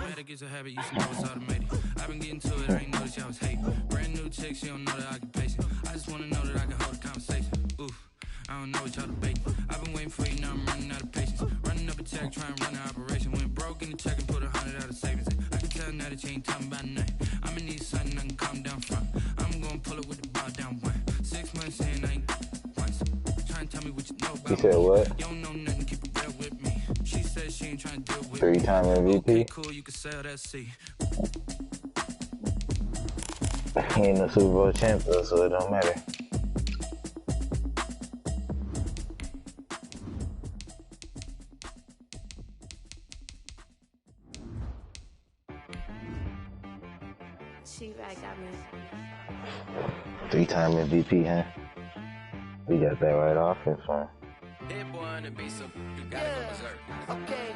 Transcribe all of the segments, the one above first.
Automatic is a habit, you should know it's automated. I've been getting to it, I ain't noticed y'all was hating. Brand new chick, she don't know that I can pace it. I just wanna know that I can hold a conversation. Oof, I don't know what y'all debating. I've been waiting for you, now I'm running out of patience. Running up a check, trying to run an operation. Went broke in the check and put 100 out of savings. I can tell now that you ain't talking about nothing. I'ma need something I can calm down from. I'm gonna pull it with the ball down one. 6 months in, I ain't once. Trying to tell me what you know about me. You said what? You don't know nothing, keep it real with me. She said she ain't trying to deal with 3-time MVP. Okay, cool, you can sell that seat. He ain't no Super Bowl champ though, so it don't matter. She-Rag got me. 3-time MVP, huh? We got that right off. It's fine. Okay.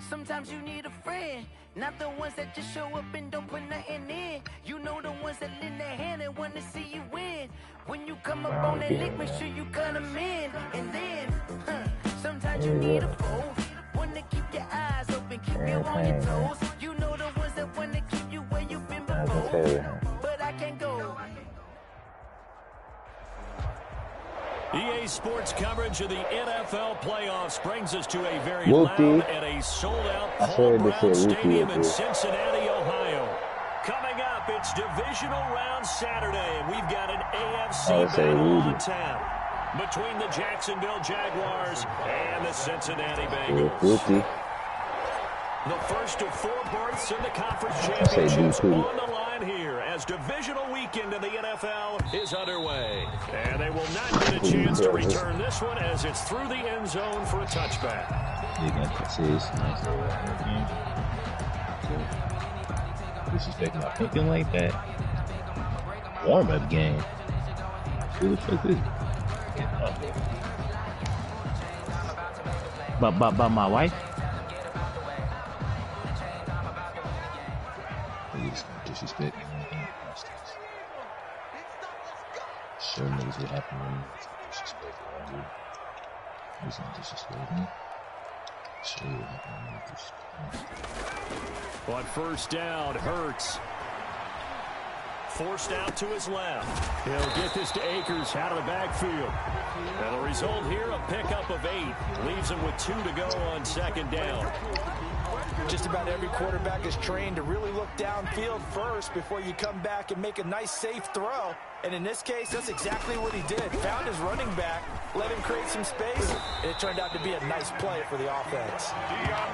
Sometimes you need a friend, not the ones that just show up and don't put nothing in. You know the ones that lend their hand and want to see you win. When you come up on that lick, make sure you cut them in. And then, sometimes you need a foe, one to keep your eyes open, keep you on your toes. You know the ones that want to keep you where you've been before. But I can't go. EA Sports coverage of the NFL playoffs brings us to a very loud and a sold-out Paul Brown Stadium in Cincinnati, Ohio. Coming up, it's divisional round Saturday, and we've got an AFC battle on tap between the Jacksonville Jaguars and the Cincinnati Bengals. The first of 4 berths in the conference championships on the line here as divisional weekend in the NFL is underway. And they will not get a chance to return this one as it's through the end zone for a touchback. Disrespecting my thinking like that. Warm-up game. Who the fuck is it? By my wife? Disrespect. Show niggas what happened when you disrespect around here. He's not disrespecting. Show you what happened when you disrespect. On first down, Hurts. Forced out to his left. He'll get this to Akers out of the backfield. And the result here, a pickup of 8. Leaves him with 2 to go on second down. Just about every quarterback is trained to really look downfield first before you come back and make a nice, safe throw. And in this case, that's exactly what he did. Found his running back, let him create some space, and it turned out to be a nice play for the offense.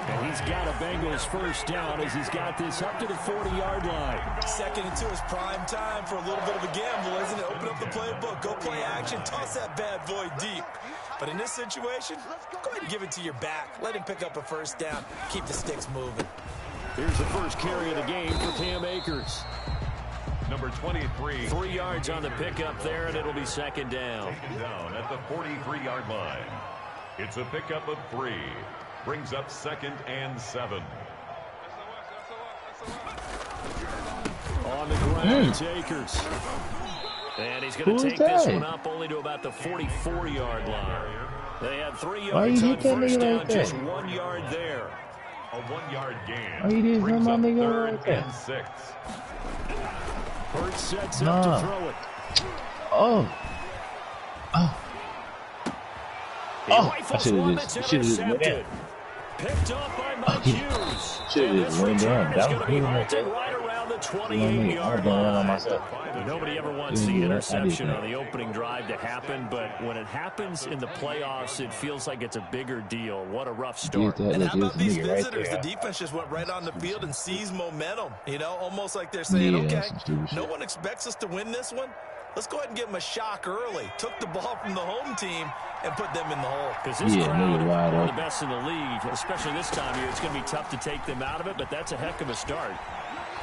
And he's got a Bengals first down as he's got this up to the 40-yard line. Second and 2 is prime time for a little bit of a gamble, isn't it? Open up the playbook, go play action, toss that bad boy deep. But in this situation, go ahead and give it to your back. Let him pick up a first down. Keep the sticks moving. Here's the first carry of the game for Cam Akers. Number 23. 3 yards on the pickup there, and it'll be second down. Taken down at the 43-yard line. It's a pickup of 3. Brings up 2nd and 7. On the ground, it's Akers. And he's going to take this one up only to about the 44-yard line. They had 3 yards on first down, just 1 yard there. A 1-yard gain. Why you did brings up something 3rd like that? and 6. Hurts sets up to throw it. Oh. He rifles one that's intercepted. Picked up by Mike Hughes. And this return is going to be halted right around the 28-yard line. Nobody ever wants the interception on the opening drive to happen, but when it happens in the playoffs, it feels like it's a bigger deal. What a rough start. And how about these visitors? The defense just went right on the field and seized momentum. You know, almost like they're saying, okay, no one expects us to win this one. Let's go ahead and give them a shock early. Took the ball from the home team and put them in the hole. Because this crowd is one of the best in the league, especially this time of year. It's going to be tough to take them out of it, but that's a heck of a start.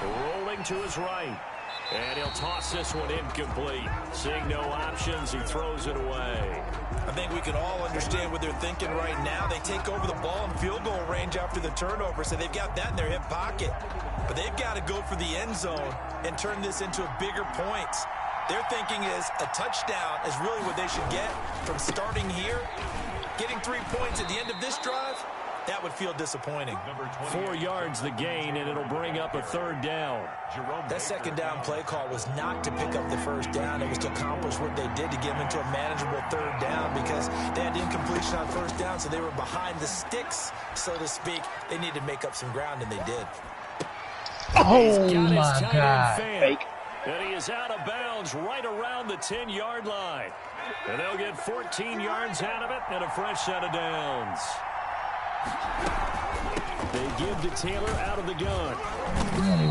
Rolling to his right. And he'll toss this one incomplete. Seeing no options, he throws it away. I think we can all understand what they're thinking right now. They take over the ball in field goal range after the turnover, so they've got that in their hip pocket. But they've got to go for the end zone and turn this into a bigger point. Their thinking is a touchdown is really what they should get from starting here. Getting 3 points at the end of this drive, that would feel disappointing. 4 yards the gain, and it'll bring up a 3rd down. That 2nd down play call was not to pick up the 1st down. It was to accomplish what they did to get them into a manageable 3rd down because they had incompletion on 1st down, so they were behind the sticks, so to speak. They needed to make up some ground, and they did. Oh, my God. Fake. And he is out of bounds right around the 10-yard line. And they'll get 14 yards out of it and a fresh set of downs. They give to Taylor out of the gun.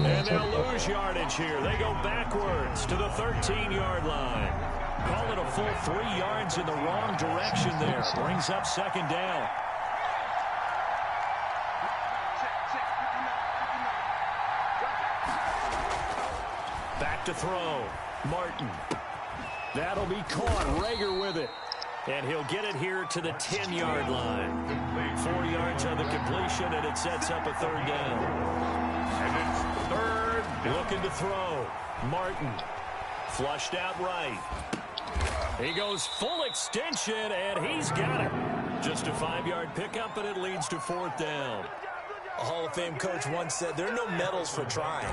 And they'll lose yardage here. They go backwards to the 13-yard line. Call it a full 3 yards in the wrong direction there. Brings up 2nd down. Back to throw. Martin. That'll be caught. Rager with it. And he'll get it here to the 10-yard line. 4 yards on the completion, and it sets up a 3rd down. And it's 3rd. Looking to throw. Martin. Flushed out right. He goes full extension, and he's got it. Just a 5-yard pickup, and it leads to 4th down. A Hall of Fame coach once said, there are no medals for trying.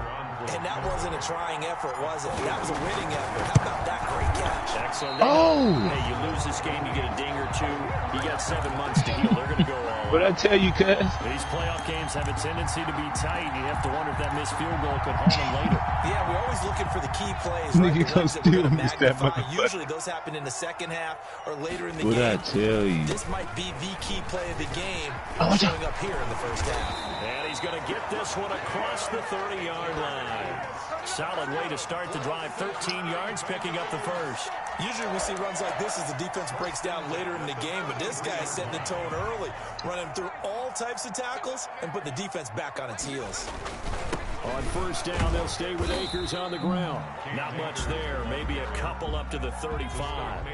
And that wasn't a trying effort, was it? That was a winning effort. How about that great catch? Excellent. Oh! Hey, you lose this game, you get a ding or 2. You got 7 months to heal. They're going to go all What I tell you, cuz? These playoff games have a tendency to be tight. You have to wonder if that missed field goal could haunt them later. Yeah, we're always looking for the key plays, Nigga right? The come ones that we're steal going to that magnify. motherfucker. Usually those happen in the 2nd half or later in the What game. I tell you? This might be the key play of the game showing up here in the 1st half. And he's going to get this one across the 30-yard line. Solid way to start the drive. 13 yards, picking up the 1st. Usually we see runs like this as the defense breaks down later in the game, but this guy is setting the tone early, running through all types of tackles and put the defense back on its heels. On 1st down, they'll stay with Akers on the ground. Not much there. Maybe a couple up to the 35.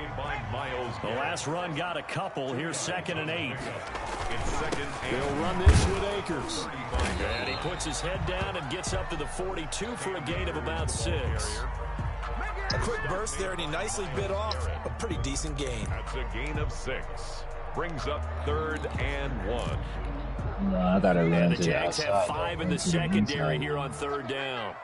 The last run got a couple. Here's 2nd and 8. They'll run this with Akers. And he puts his head down and gets up to the 42 for a gain of about 6. A quick burst there, and he nicely bit off a pretty decent gain. That's a gain of 6. Brings up 3rd and 1. No, I got to run The to the Jags outside. have 5 in the secondary here on 3rd down.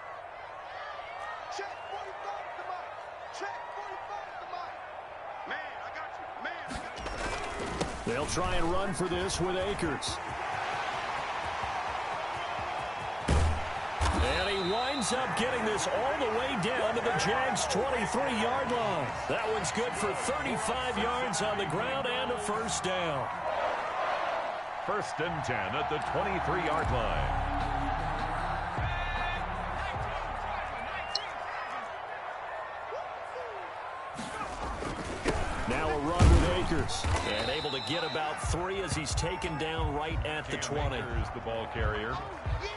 They'll try and run for this with Akers. And he winds up getting this all the way down to the Jags' 23-yard line. That one's good for 35 yards on the ground and a 1st down. 1st and 10 at the 23-yard line. Now a run with Akers. And able to get about 3 as he's taken down right at the 20. Here's the ball carrier.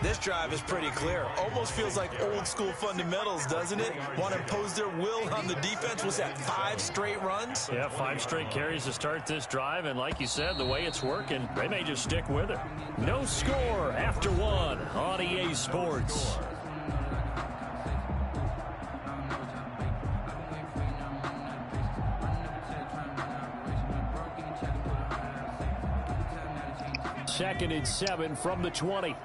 This drive is pretty clear. Almost feels like old school fundamentals, doesn't it? Want to impose their will on the defense. Was that 5 straight runs? Yeah, 5 straight carries to start this drive. And like you said, the way it's working, they may just stick with it. No score after 1 on EA Sports. Second and 7 from the 20.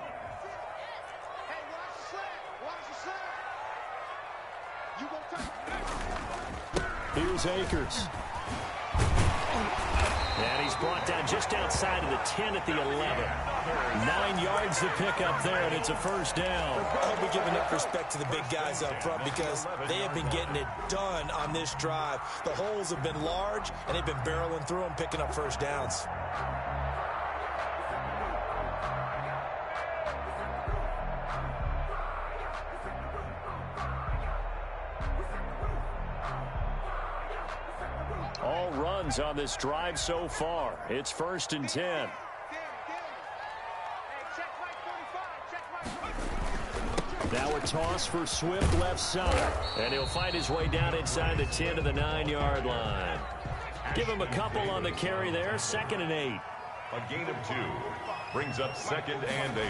Here's Akers. And he's brought down just outside of the 10 at the 11. 9 yards to pick up there, and it's a 1st down. I'll be giving up respect to the big guys up front because they have been getting it done on this drive. The holes have been large, and they've been barreling through them, picking up 1st downs. All runs on this drive so far. It's 1st and 10. Now a toss for Swift left side. And he'll find his way down inside the 10 to the 9-yard line. Give him a couple on the carry there. 2nd and 8. A gain of 2. Brings up 2nd and 8.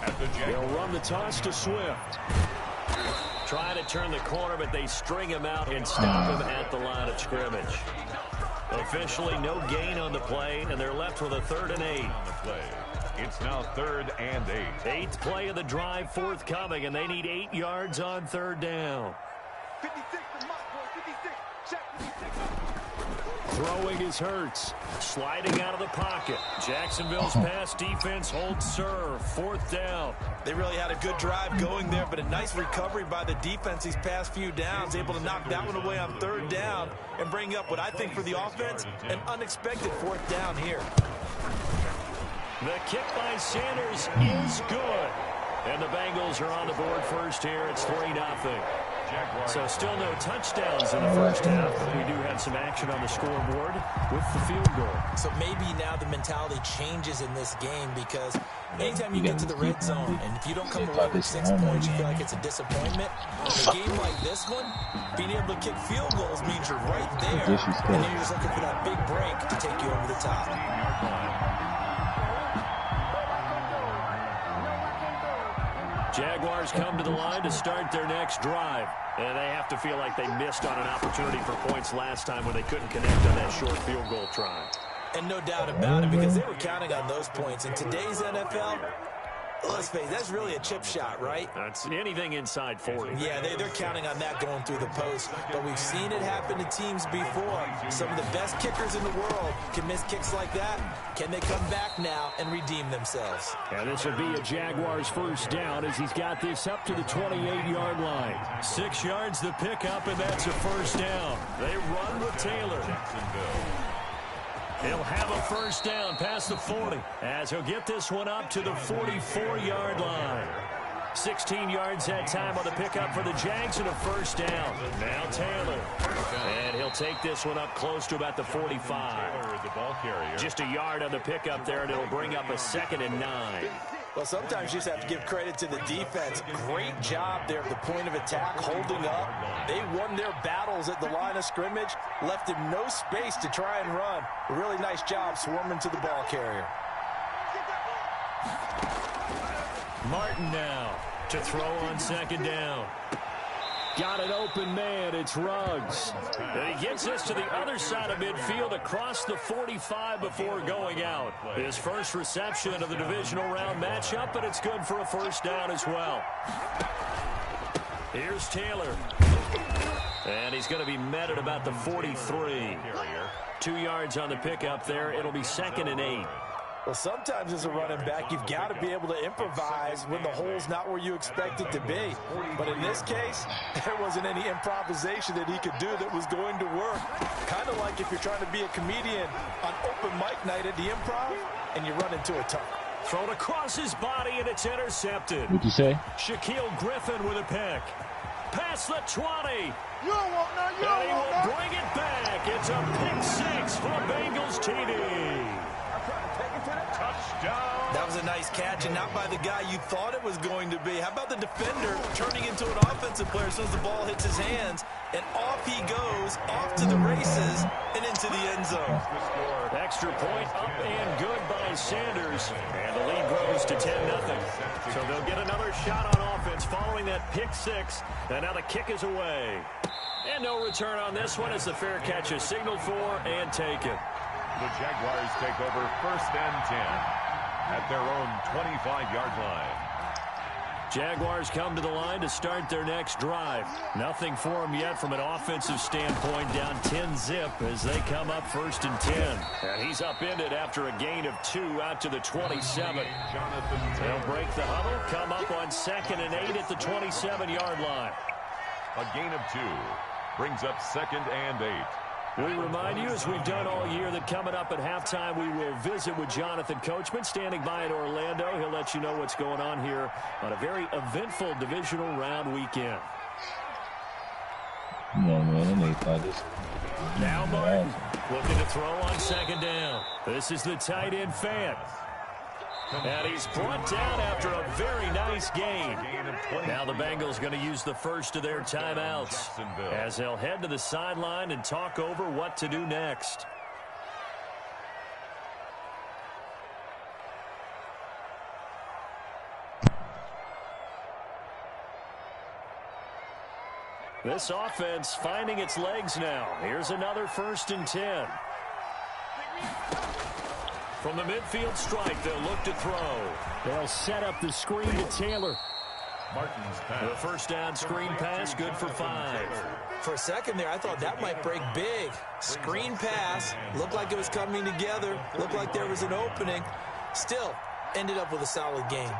At the Jags. They'll run the toss to Swift. Trying to turn the corner, but they string him out and stop him at the line of scrimmage. Officially no gain on the play, and they're left with a 3rd and 8. On the play. It's now 3rd and 8. 8th play of the drive forthcoming, and they need 8 yards on 3rd down. 56 to my boy, 56. Check 56. Throwing is Hurts. Sliding out of the pocket. Jacksonville's pass defense holds serve. 4th down. They really had a good drive going there, but a nice recovery by the defense these past few downs, able to knock that one away on 3rd down and bring up what I think for the offense, an unexpected 4th down here. The kick by Sanders is good. And the Bengals are on the board first here. It's 3-0. So still no touchdowns in the first half, but we do have some action on the scoreboard with the field goal. So maybe now the mentality changes in this game, because anytime you get to the red zone and if you don't come away with 6 points, you feel like it's a disappointment. In a game like this one, being able to kick field goals means you're right there, and then you're just looking for that big break to take you over the top. Jaguars come to the line to start their next drive. And they have to feel like they missed on an opportunity for points last time when they couldn't connect on that short field goal try. And no doubt about it, because they were counting on those points. In today's NFL, let's face it, that's really a chip shot, right? That's anything inside 40. Yeah, they're counting on that going through the post. But we've seen it happen to teams before. Some of the best kickers in the world can miss kicks like that. Can they come back now and redeem themselves? And this will be a Jaguars first down as he's got this up to the 28-yard line. 6 yards the pickup, and that's a first down. They run with Taylor. He'll have a first down past the 40 as he'll get this one up to the 44-yard line. 16 yards that time on the pickup for the Jags and a first down. Now Taylor. And he'll take this one up close to about the 45. The ball carrier. Just a yard on the pickup there, and it'll bring up a 2nd and 9. Well, sometimes you just have to give credit to the defense. Great job there at the point of attack, holding up. They won their battles at the line of scrimmage, left him no space to try and run. A really nice job swarming to the ball carrier. Martin now to throw on 2nd down. Got an open man. It's Ruggs. And he gets this to the other side of midfield across the 45 before going out. His first reception of the divisional round matchup, but it's good for a first down as well. Here's Taylor. And he's going to be met at about the 43. 2 yards on the pickup there. It'll be 2nd and 8. Well, sometimes as a running back, you've got to be able to improvise when the hole's not where you expect it to be. But in this case, there wasn't any improvisation that he could do that was going to work. Kind of like if you're trying to be a comedian on open mic night at the Improv and you run into a tunnel. Thrown across his body, and it's intercepted. What'd you say? Shaquille Griffin with a pick. Past the 20. You don't want none, you And he don't want will none. bring it back. It's a pick 6 for a Bengals TD. Touchdown. That was a nice catch, and not by the guy you thought it was going to be. How about the defender turning into an offensive player as soon as the ball hits his hands, and off he goes, off to the races, and into the end zone. Extra point up and good by Sanders. And the lead grows to 10-0. So they'll get another shot on offense following that pick 6. And now the kick is away. And no return on this one as the fair catch is signaled for and taken. The Jaguars take over 1st and 10 at their own 25-yard line. Jaguars come to the line to start their next drive. Nothing for them yet from an offensive standpoint, down 10-zip as they come up 1st and 10. And he's upended after a gain of 2 out to the 27. They'll break the huddle, come up on 2nd and 8 at the 27-yard line. A gain of 2 brings up 2nd and 8. We remind you, as we've done all year, that coming up at halftime, we will visit with Jonathan Coachman, standing by in Orlando. He'll let you know what's going on here on a very eventful divisional round weekend. Come on, man. They thought this. Now Martin looking to throw on 2nd down. This is the tight end Fant. And he's brought down after a very nice gain. Now the Bengals going to use the first of their timeouts as they'll head to the sideline and talk over what to do next. This offense finding its legs now. Here's another 1st and 10. From the midfield strike, they'll look to throw. They'll set up the screen to Taylor. Martin's pass. The first down screen pass, good for 5. For a second there, I thought that might break big. Screen pass, looked like it was coming together, looked like there was an opening. Still, ended up with a solid gain.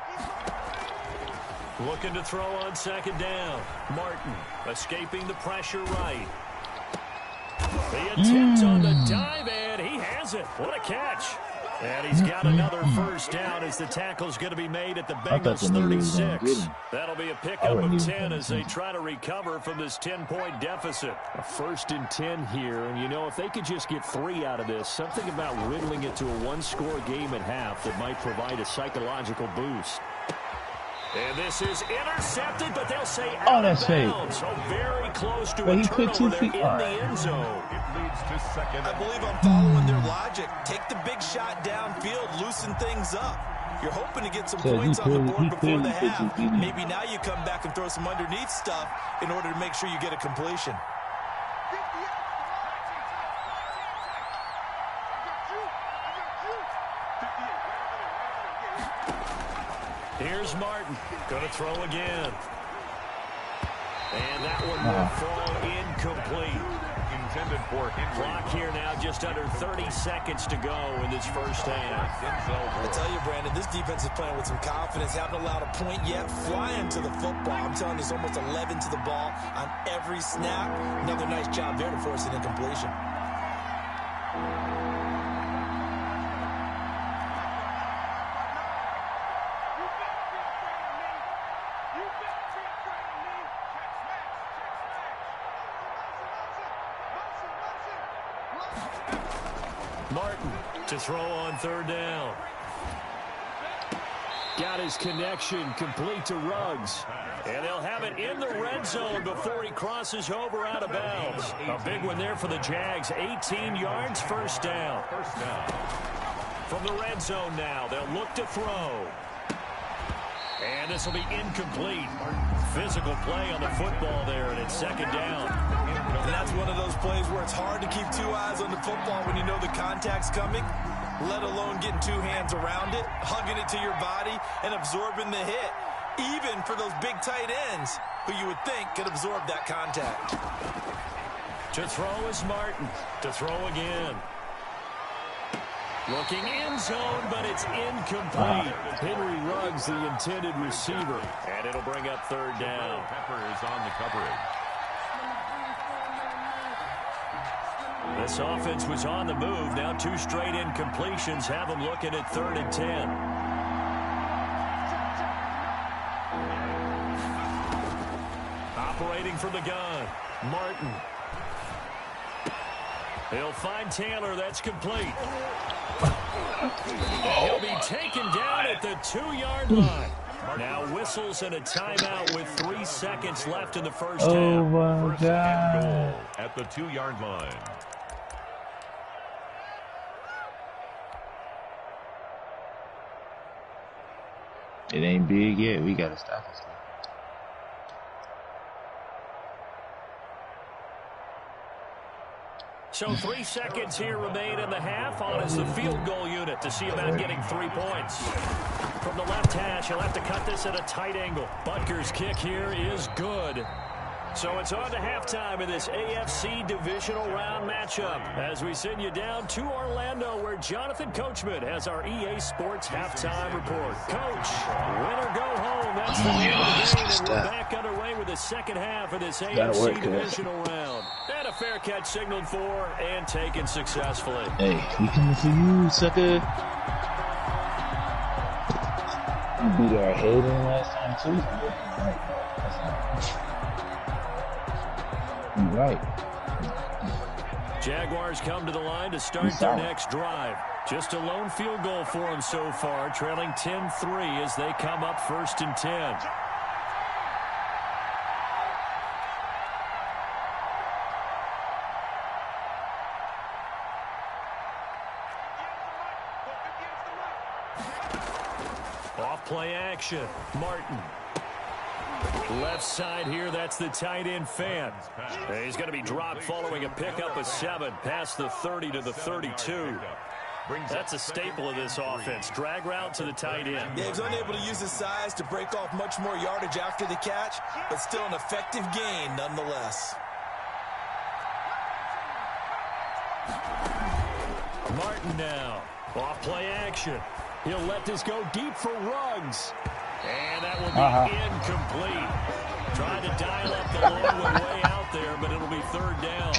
Looking to throw on second down. Martin escaping the pressure right. The attempt on the dive, and he has it. What a catch. And he's got another first down as the tackle's going to be made at the Bengals 36. That'll be a pickup of 10 as they try to recover from this 10-point deficit. A 1st and 10 here, and you know, if they could just get 3 out of this, something about whittling it to a one-score game at half that might provide a psychological boost. And this is intercepted, but they'll say out of bounds. So very close to a turnover there in the end zone. It leads to second. I believe I'm following their logic. Take the big shot downfield, loosen things up. You're hoping to get some points on the board before the half. Maybe now you come back and throw some underneath stuff in order to make sure you get a completion. Here's Martin. Going to throw again. And that one will fall incomplete. Intended for Henry. Clock here now, just under 30 seconds to go in this first half. I tell you, Brandon, this defense is playing with some confidence. Haven't allowed a point yet. Flying to the football. I'm telling you, it's almost 11 to the ball on every snap. Another nice job there to force an incompletion. Martin to throw on third down. Got his connection complete to Ruggs. And they'll have it in the red zone before he crosses over out of bounds. A big one there for the Jags. 18 yards, first down. From the red zone now, they'll look to throw. And this will be incomplete. Physical play on the football there, and it's second down. And that's one of those plays where it's hard to keep 2 eyes on the football when you know the contact's coming, let alone getting 2 hands around it, hugging it to your body, and absorbing the hit, even for those big tight ends who you would think could absorb that contact. To throw is Martin. To throw again. Looking in zone, but it's incomplete. Henry Ruggs, the intended receiver. And it'll bring up third down. Pepper is on the coverage. This offense was on the move. Now 2 straight incompletions have them looking at 3rd and 10. Operating from the gun, Martin. He'll find Taylor. That's complete. He'll be taken down at the 2-yard line. Now whistles and a timeout with 3 seconds left in the first half. Oh my First and God. goal at the 2-yard line. It ain't big yet. We gotta stop this. So 3 seconds here remain in the half. On is the field goal unit to see about getting 3 points. From the left hash, he'll have to cut this at a tight angle. Butker's kick here is good. So it's on to halftime in this AFC divisional round matchup as we send you down to Orlando where Jonathan Coachman has our EA Sports halftime report. Coach, win or go home. That's the name of the game, and we're back underway with the second half of this AFC divisional round. And a fair catch signaled for and taken successfully. Hey, we coming for you, sucker. You beat our head in last time too. You're right. Jaguars come to the line to start their next drive. Just a lone field goal for them so far, trailing 10-3 as they come up 1st and 10. Off play action, Martin. Left side here, that's the tight end fan. He's going to be dropped following a pickup of 7 past the 30 to the 32. That's a staple of this offense. Drag route to the tight end. Yeah, he was unable to use his size to break off much more yardage after the catch, but still an effective gain nonetheless. Martin now. Off play action. He'll let this go deep for Ruggs. And that will be incomplete. Trying to dial up the long one way out there, but it'll be third down.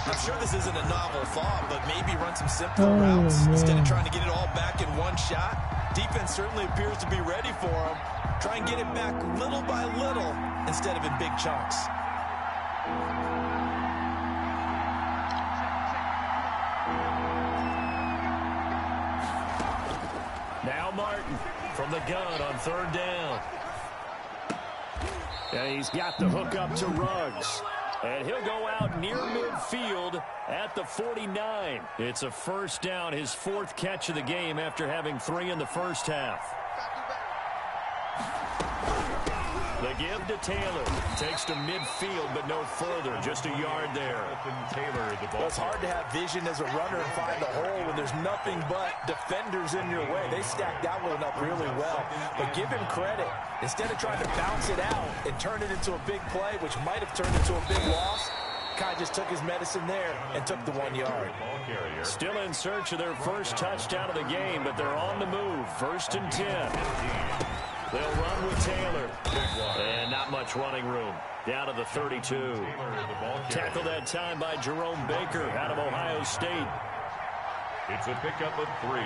I'm sure this isn't a novel thought, but maybe run some simpler routes instead of trying to get it all back in one shot. Defense certainly appears to be ready for him. Try and get it back little by little instead of in big chunks. Now Martin from the gun on third down. And he's got the hook up to Ruggs. And he'll go out near midfield at the 49. It's a first down, his fourth catch of the game after having 3 in the first half. The give to Taylor. Takes to midfield, but no further. Just a yard there. Well, it's hard to have vision as a runner and find a hole when there's nothing but defenders in your way. They stacked that one up really well. But give him credit. Instead of trying to bounce it out and turn it into a big play, which might have turned into a big loss, Kai just took his medicine there and took the 1 yard. Still in search of their first touchdown of the game, but they're on the move. 1st and 10. They'll run with Taylor. And not much running room. Down to the 32. Tackled that time by Jerome Baker out of Ohio State. It's a pickup of 3.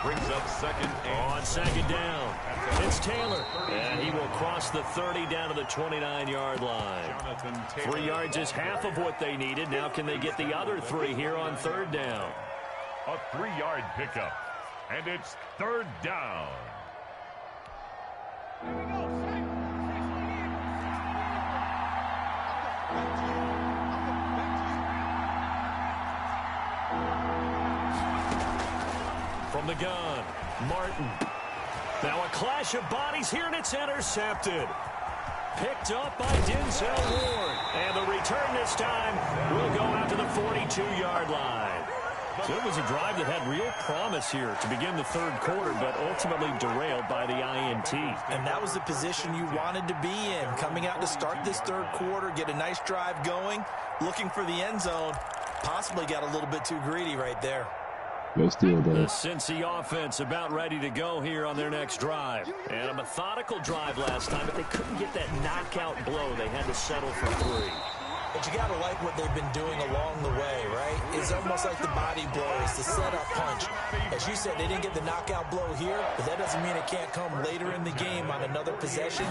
Brings up second and on second down. It's Taylor. And he will cross the 30 down to the 29-yard line. 3 yards is half of what they needed. Now can they get the other 3 here on third down? A 3-yard pickup. And it's third down. From the gun, Martin. Now a clash of bodies here, and it's intercepted. Picked up by Denzel Ward. And the return this time will go out to the 42-yard line. So it was a drive that had real promise here to begin the third quarter, but ultimately derailed by the INT. And that was the position you wanted to be in. Coming out to start this third quarter, get a nice drive going, looking for the end zone. Possibly got a little bit too greedy right there. The Cincy offense about ready to go here on their next drive. And a methodical drive last time, but they couldn't get that knockout blow. They had to settle for 3. But you got to like what they've been doing along the way, right? It's almost like the body blows, the setup punch. As you said, they didn't get the knockout blow here, but that doesn't mean it can't come later in the game on another possession.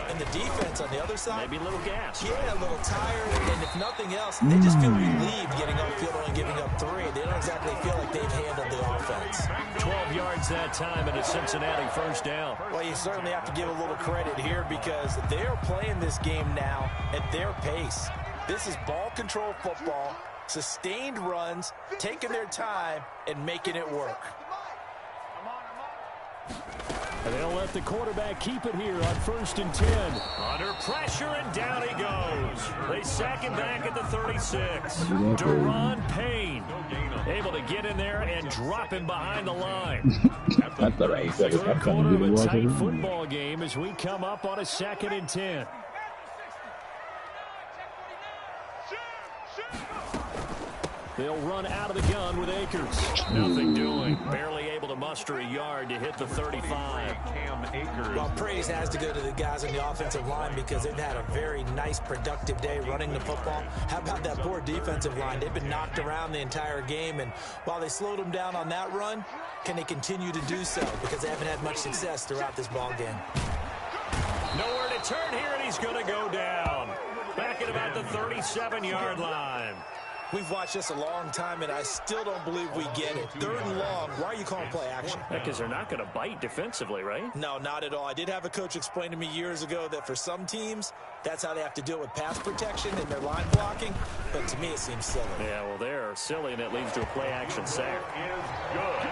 And the defense on the other side, maybe a little gas. Yeah, a little tired. And if nothing else, they just feel relieved getting upfield and giving up 3. They don't exactly feel like they've handled the offense. 12 yards that time and a Cincinnati first down. Well, you certainly have to give a little credit here because they are playing this game now at their pace. This is ball control football, sustained runs, taking their time, and making it work. And they'll let the quarterback keep it here on 1st and 10. Under pressure, and down he goes. They sack him back at the 36. Deron Payne able to get in there and drop him behind the line. Third quarter of a tight football game as we come up on a 2nd and 10. They'll run out of the gun with Akers. Nothing doing. Barely able to muster a yard to hit the 35. Well, praise has to go to the guys on the offensive line because they've had a very nice, productive day running the football. How about that poor defensive line? They've been knocked around the entire game, and while they slowed them down on that run, can they continue to do so? Because they haven't had much success throughout this ball game. Nowhere to turn here, and he's going to go down. Back at about the 37-yard line. We've watched this a long time, and I still don't believe we get it. 3rd and long. Why are you calling play action? Because they're not going to bite defensively, right? No, not at all. I did have a coach explain to me years ago that for some teams, that's how they have to deal with pass protection and their line blocking. But to me, it seems silly. Yeah, well, they're silly, and it leads to a play-action sack.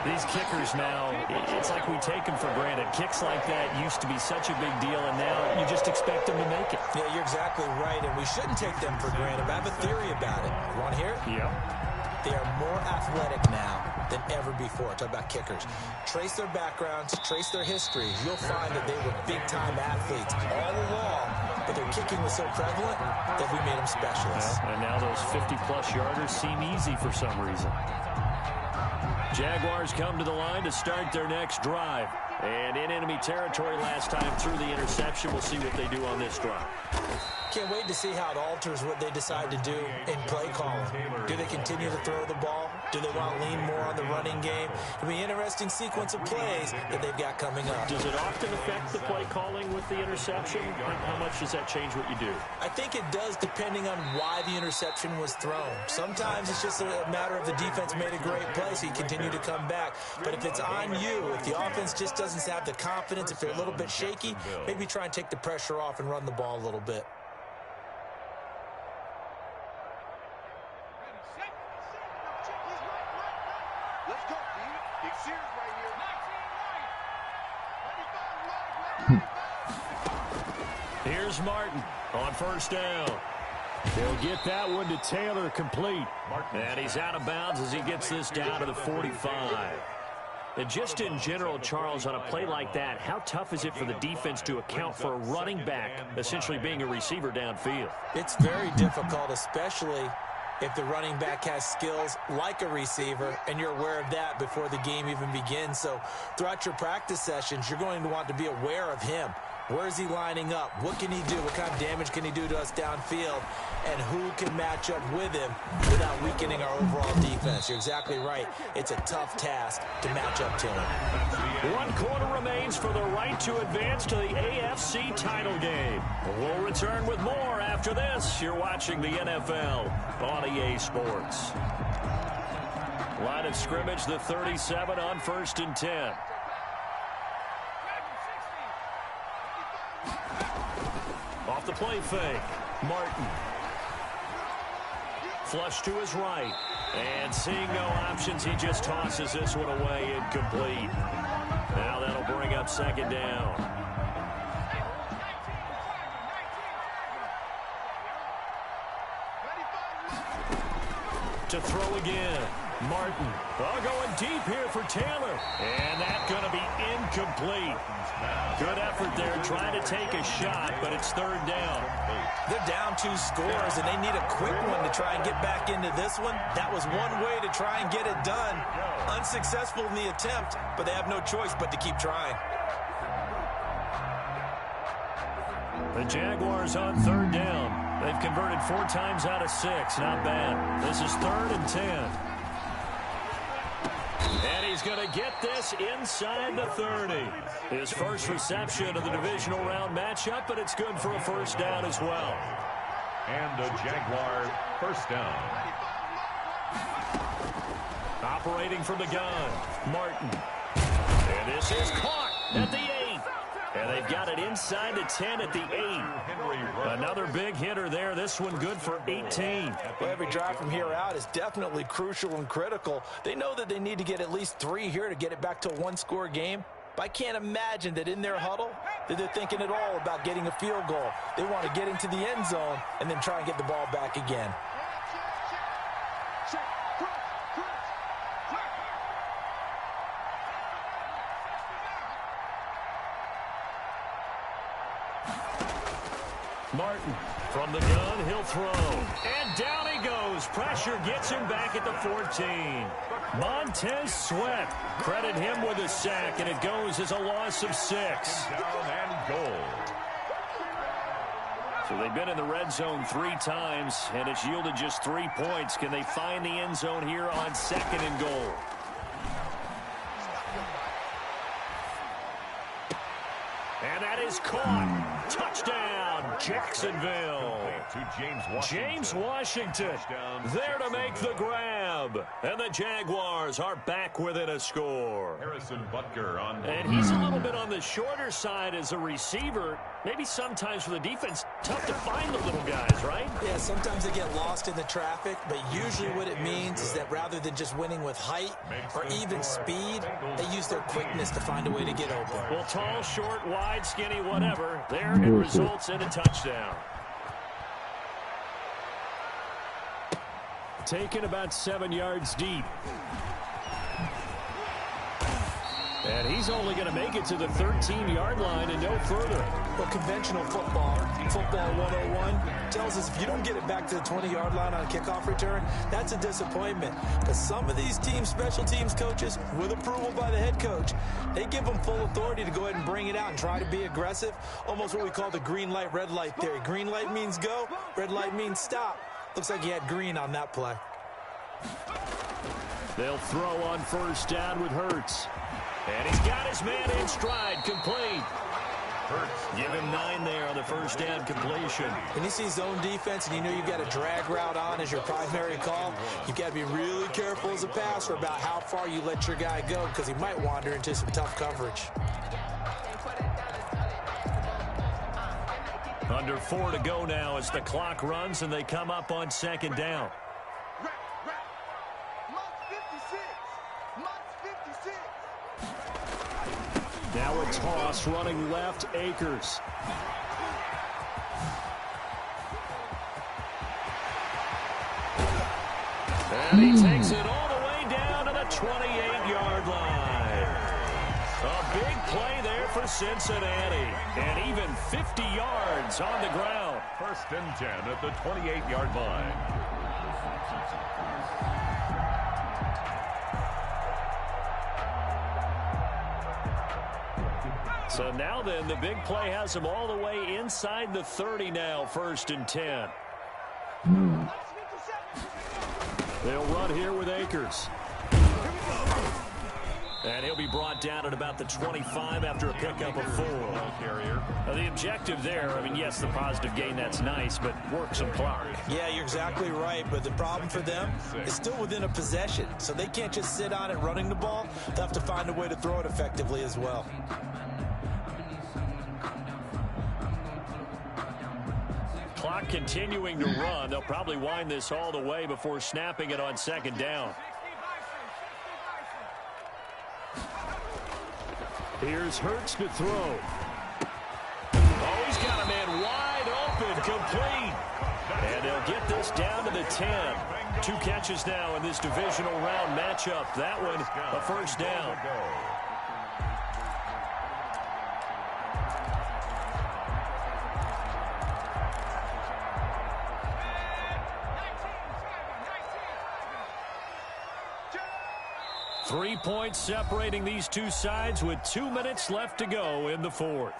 These kickers now, it's like we take them for granted. Kicks like that used to be such a big deal, and now you just expect them to make it. Yeah, you're exactly right, and we shouldn't take them for granted. But I have a theory about it. You want to hear it? Yeah. They are more athletic now than ever before. Talk about kickers. Trace their backgrounds, trace their history. You'll find that they were big-time athletes all along, but their kicking was so prevalent that we made them specialists. And now those 50-plus yarders seem easy for some reason. Jaguars come to the line to start their next drive. And in enemy territory last time through the interception. We'll see what they do on this drive. Can't wait to see how it alters what they decide to do in play calling. Do they continue to throw the ball? Do they want to lean more on the running game? It'll be an interesting sequence of plays that they've got coming up. Does it often affect the play calling with the interception? How much does that change what you do? I think it does, depending on why the interception was thrown. Sometimes it's just a matter of the defense made a great play, so you continue to come back. But if it's on you, if the offense just doesn't have the confidence, if they're a little bit shaky, maybe try and take the pressure off and run the ball a little bit. Let's go, Steve. Big series right here. Here's Martin on first down. He'll get that one to Taylor complete. And he's out of bounds as he gets this down to the 45. And just in general, Charles, on a play like that, how tough is it for the defense to account for a running back essentially being a receiver downfield? It's very difficult, especially if the running back has skills like a receiver, and you're aware of that before the game even begins. So throughout your practice sessions, you're going to want to be aware of him. Where is he lining up? What can he do? What kind of damage can he do to us downfield? And who can match up with him without weakening our overall defense? You're exactly right. It's a tough task to match up to him. 1 quarter remains for the right to advance to the AFC title game. We'll return with more after this. You're watching the NFL on EA Sports. Line of scrimmage, the 37 on 1st and 10. Off the play fake, Martin. Flush to his right. And seeing no options, he just tosses this one away, incomplete. Now that'll bring up 2nd down. To throw again, Martin. Oh, going deep here for Taylor. And that's going to be incomplete. Good effort there trying to take a shot, but it's 3rd down. They're down 2 scores, and they need a quick one to try and get back into this one. That was one way to try and get it done. Unsuccessful in the attempt, but they have no choice but to keep trying. The Jaguars on 3rd down. They've converted 4 times out of 6. Not bad. This is 3rd and 10. And he's going to get this inside the 30. His first reception of the divisional round matchup, but it's good for a 1st down as well. And a Jaguar 1st down. Operating from the gun, Martin. And this is caught at the 8. And they've got it inside the 10 at the 8. Another big hitter there. This one good for 18. Well, every drive from here out is definitely crucial and critical. They know that they need to get at least 3 here to get it back to a 1-score game. But I can't imagine that in their huddle that they're thinking at all about getting a field goal. They want to get into the end zone and then try and get the ball back again. Martin from the gun, he'll throw. And down he goes. Pressure gets him back at the 14. Montez Sweat. Credit him with a sack, and it goes as a loss of 6. Down and goal. So they've been in the red zone 3 times, and it's yielded just 3 points. Can they find the end zone here on 2nd and goal? And that is caught. Touchdown, Jacksonville. To James Washington there to make the grab. And the Jaguars are back within a score. Harrison Butker on. And he's a little bit on the shorter side as a receiver. Maybe sometimes for the defense, tough to find the little guys, right? Yeah, sometimes they get lost in the traffic, but usually what it means is that rather than just winning with height or even speed, they use their quickness to find a way to get open. Well, tall, short, wide, skinny, whatever. There it results in a touchdown. Taken about 7 yards deep. And he's only going to make it to the 13-yard line and no further. Well, conventional football 101, tells us if you don't get it back to the 20-yard line on a kickoff return, that's a disappointment. But some of these special teams coaches, with approval by the head coach, they give them full authority to go ahead and bring it out and try to be aggressive. Almost what we call the green light, red light theory. Green light means go, red light means stop. Looks like he had green on that play. They'll throw on first down with Hurts. And he's got his man in stride, complete. Hurts, give him 9 there on the first down completion. When you see zone defense and you know you've got a drag route on as your primary call, you've got to be really careful as a passer about how far you let your guy go because he might wander into some tough coverage. Under 4 to go now as the clock runs and they come up on second down. Now a toss running left, Akers. And he takes it all the way down to the 28-yard line. A big play there for Cincinnati. And even 50 yards on the ground. First and 10 at the 28-yard line. So now then, the big play has them all the way inside the 30 now, first and 10. They'll run here with Akers. And he'll be brought down at about the 25 after a pickup of 4. The objective there, I mean, yes, the positive gain, that's nice, but work some clock. Yeah, you're exactly right, but the problem for them is still within a possession, so they can't just sit on it running the ball. They'll have to find a way to throw it effectively as well. Clock continuing to run. They'll probably wind this all the way before snapping it on second down. Here's Hurts to throw. Oh, he's got a man wide open, complete. And they'll get this down to the 10. 2 catches now in this divisional round matchup. That one, a first down. 3 points separating these two sides with 2 minutes left to go in the 4th.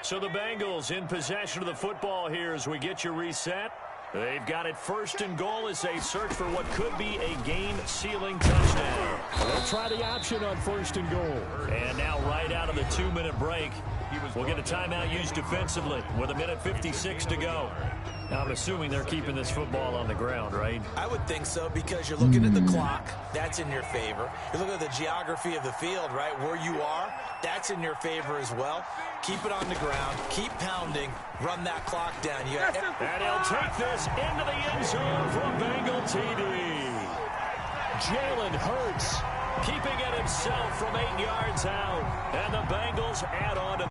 So the Bengals in possession of the football here as we get you reset. They've got it first and goal as they search for what could be a game-sealing touchdown. They'll try the option on first and goal. And now right out of the 2-minute break, we'll get a timeout used defensively with 1:56 to go. Now, I'm assuming they're keeping this football on the ground, right? I would think so because you're looking at the clock. That's in your favor. You're looking at the geography of the field, right? Where you are, that's in your favor as well. Keep it on the ground. Keep pounding. Run that clock down. And he'll take this into the end zone for a Bengal TD. Jalen Hurts keeping it himself from 8 yards out. And the Bengals add on to.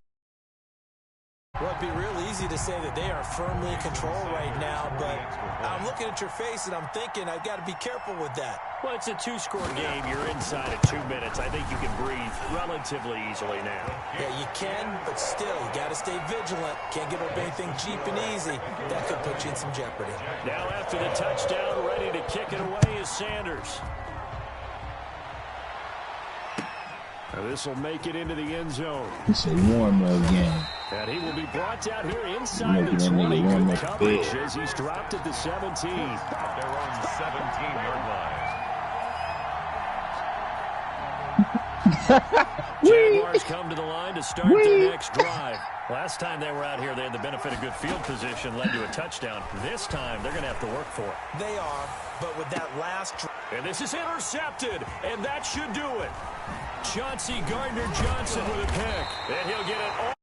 Well, it'd be real easy to say that they are firmly in control right now, but I'm looking at your face and I'm thinking I've got to be careful with that. Well, it's a 2-score game. You're inside at 2 minutes. I think you can breathe relatively easily now. Yeah, you can, but still, you got to stay vigilant. Can't give up anything cheap and easy. That could put you in some jeopardy. Now after the touchdown, ready to kick it away is Sanders. Now this will make it into the end zone. It's a warm-up game. And he will be brought down here inside the 20. Good coverage as he's dropped at the 17. They're on the 17-yard line. Jaguars come to the line to start their next drive. Last time they were out here, they had the benefit of good field position, led to a touchdown. This time, they're going to have to work for it. They are, but with that last... And this is intercepted, and that should do it. Chauncey Gardner-Johnson with a pick. And he'll get it